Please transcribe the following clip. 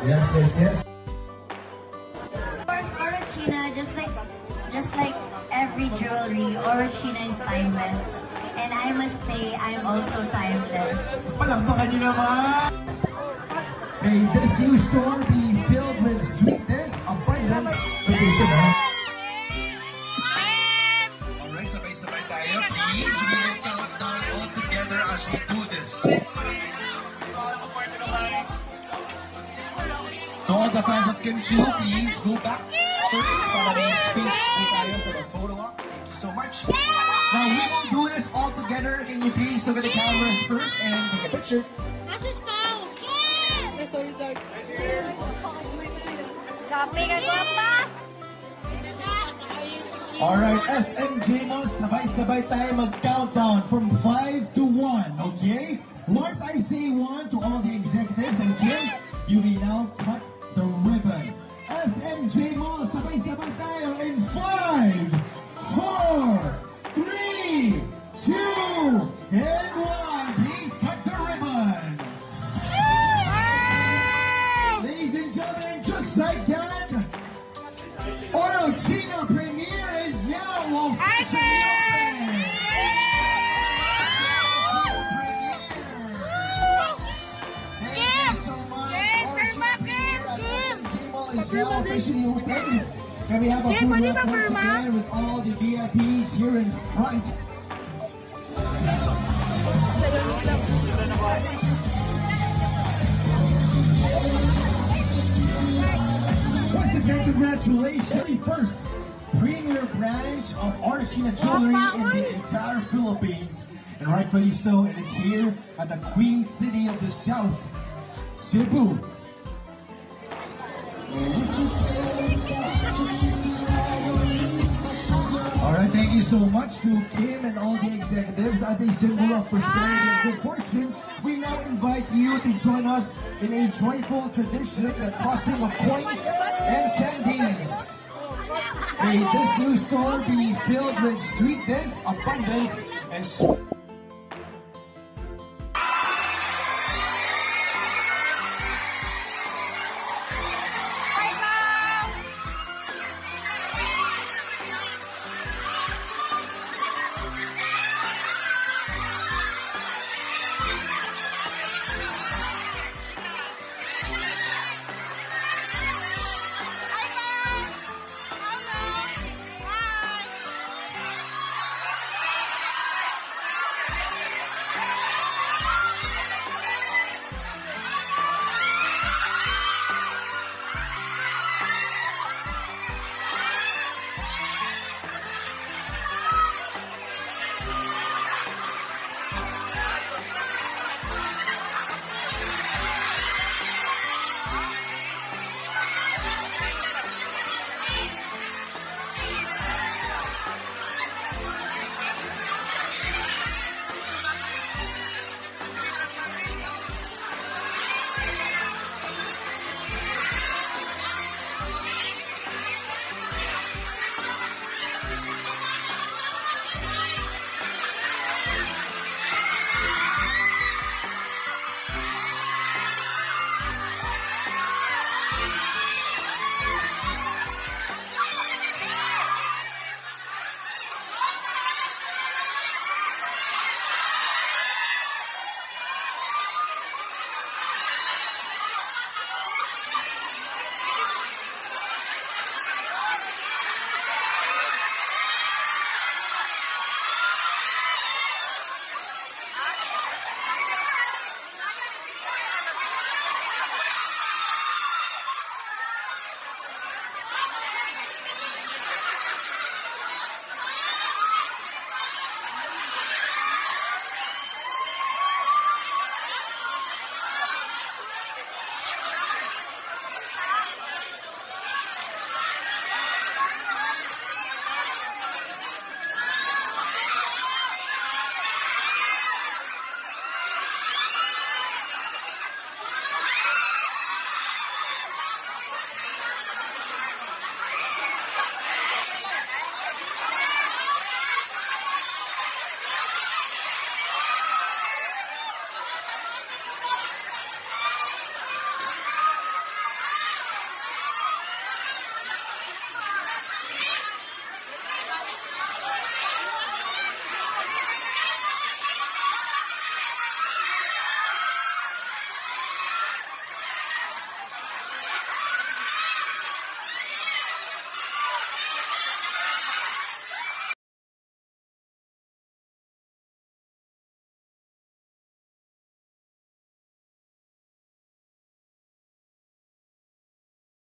Yes, yes, yes. Of course, Orochina, just like every jewelry, Orochina is timeless. And I must say, I'm also timeless. Palakpakan niyo naman! May this new store be filled with sweetness, abundance, Alright, sabay-sabay tayo. Please, we will count down all together as we do this. To all the fans of Kim Chiu, please go back first para may space po tayo for the photo op. Thank you so much. Now, we will do this all together. Can you please look at the cameras first and take a picture? Asus Pao! Yeah! Sorry, Dad. Kape ka, guwapa! Alright, SMJ Mall, sabay-sabay tayo mag-countdown from 5 to 1, okay? Once I say 1 to all the executives, and Kim, you may now cut the ribbon. SMJ Mall, sabay-sabay tayo in 5, 4, 3, 2, and 1. Please cut the ribbon. Ladies and gentlemen, just like that, Orochina premiere is now officially open. Thank you so much. Orochina premiere at SMJ Mall is now officially open. Can we have a full wrap once again with all the VIPs here in front? Once again, congratulations. Very first premier branch of Orochina Jewelry in the entire Philippines. And rightfully so, it is here at the Queen City of the South, Cebu. Alright, thank you so much to Kim and all the executives. As a symbol of prosperity and good fortune, we now invite you to join us in a joyful tradition, the tossing of coins and candies. May this new store be filled with sweetness, abundance, and